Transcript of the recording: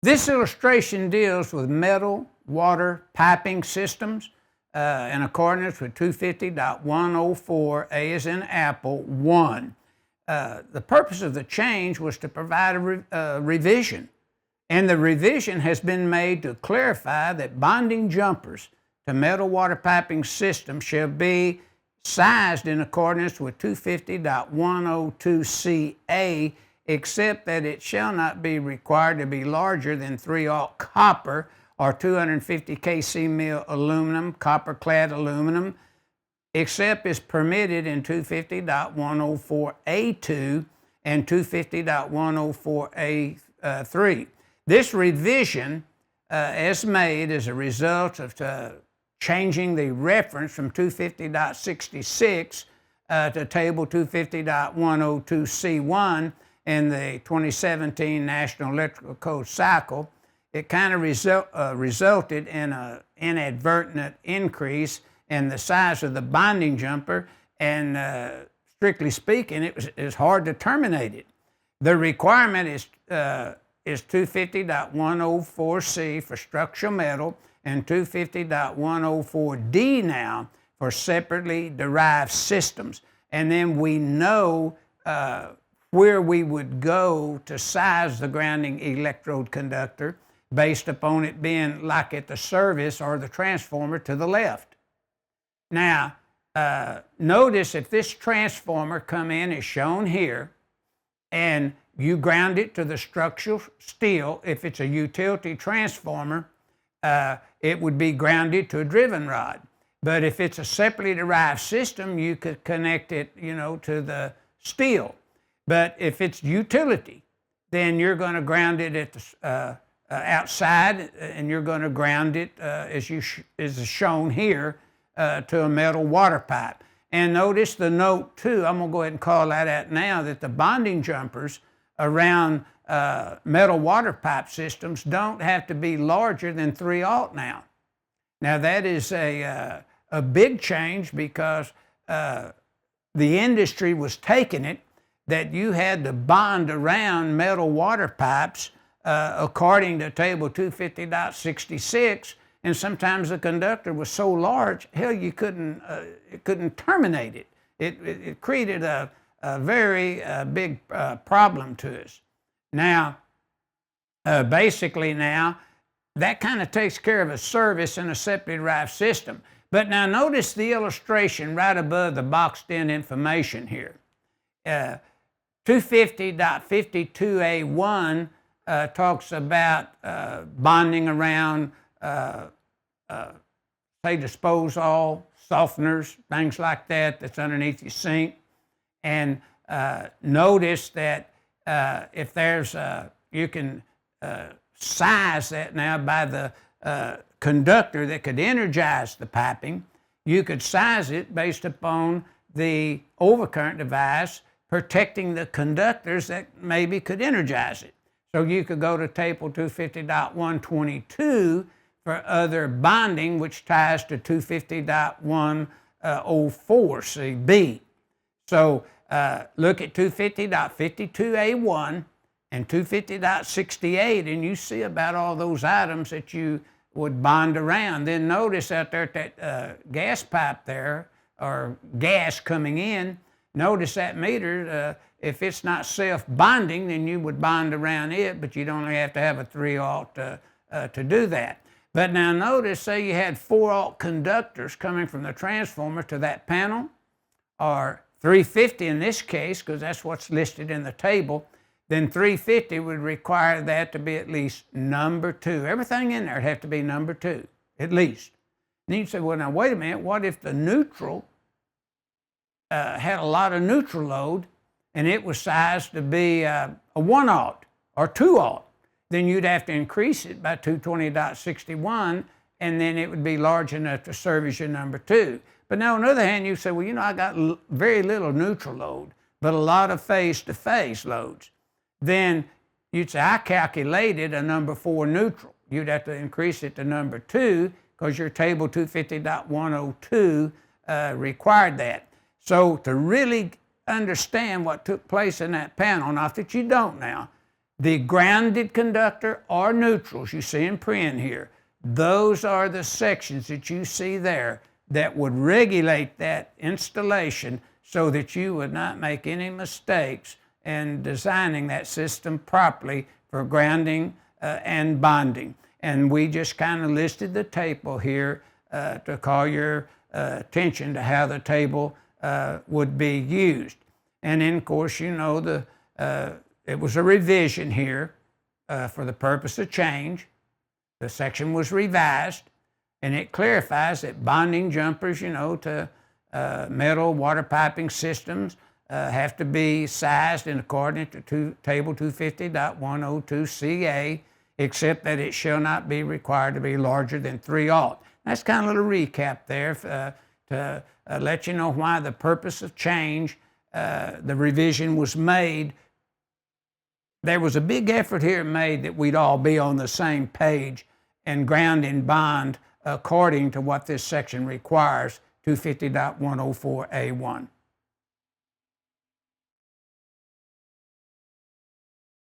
This illustration deals with metal water piping systems in accordance with 250.104, A as in Apple, 1. The purpose of the change was to provide a revision, and the revision has been made to clarify that bonding jumpers to metal water piping systems shall be sized in accordance with 250.102CA, except that it shall not be required to be larger than 3/0 copper or 250 kc mil aluminum, copper-clad aluminum, except is permitted in 250.104A2 and 250.104A3. This revision is made as a result of changing the reference from 250.66 to table 250.102C1 in the 2017 National Electrical Code cycle. It kind of resulted in an inadvertent increase in the size of the bonding jumper, and strictly speaking, it was hard to terminate it. The requirement is 250.104C for structural metal and 250.104D now for separately derived systems. And then we know where we would go to size the grounding electrode conductor based upon it being like at the service or the transformer to the left. Now, notice if this transformer come in as shown here, and you ground it to the structural steel, if it's a utility transformer, it would be grounded to a driven rod. But if it's a separately derived system, you could connect it, to the steel. But if it's utility, then you're going to ground it at the outside, and you're going to ground it as is shown here to a metal water pipe. And notice the note 2. I'm going to go ahead and call that out now, that the bonding jumpers around metal water pipe systems don't have to be larger than 3/0 now. Now that is a big change, because the industry was taking it that you had to bond around metal water pipes according to table 250.66, and sometimes the conductor was so large, hell, you couldn't terminate it. It created a very big problem to us. Now, basically now, that kind of takes care of a service in a separately derived system. But now notice the illustration right above the boxed in information here. 250.52A1 talks about bonding around, say, disposal, softeners, things like that that's underneath your sink. And notice that if there's, you can size that now by the conductor that could energize the piping. You could size it based upon the overcurrent device protecting the conductors that maybe could energize it. So you could go to table 250.122 for other bonding, which ties to 250.104CB. So look at 250.52A1 and 250.68, and you see about all those items that you would bond around. Then notice out there at that gas pipe there, or gas coming in, notice that meter, if it's not self-bonding, then you would bond around it, but you'd only have to have a 3/0 to do that. But now notice, say you had 4/0 conductors coming from the transformer to that panel, or 350 in this case, because that's what's listed in the table, then 350 would require that to be at least number 2. Everything in there would have to be number 2, at least. And you say, well, now wait a minute, what if the neutral had a lot of neutral load, and it was sized to be a 1/0 or 2/0? Then you'd have to increase it by 220.61, and then it would be large enough to serve as your number 2. But now on the other hand, you say, well, I got very little neutral load, but a lot of phase-to-phase loads. Then you'd say, I calculated a number 4 neutral. You'd have to increase it to number 2, because your table 250.102 required that. So to really understand what took place in that panel, not that you don't now, The grounded conductor or neutrals you see in print here, those are the sections that you see there that would regulate that installation so that you would not make any mistakes in designing that system properly for grounding and bonding. And we just kind of listed the table here to call your attention to how the table would be used. And then, of course, you know, it was a revision here for the purpose of change. The section was revised, and it clarifies that bonding jumpers, you know, to metal water piping systems have to be sized in accordance to Table 250.102CA, except that it shall not be required to be larger than 3/0. That's kind of a little recap there to let you know why the purpose of change, the revision was made. There was a big effort here made that we'd all be on the same page and ground and bond according to what this section requires, 250.104A1.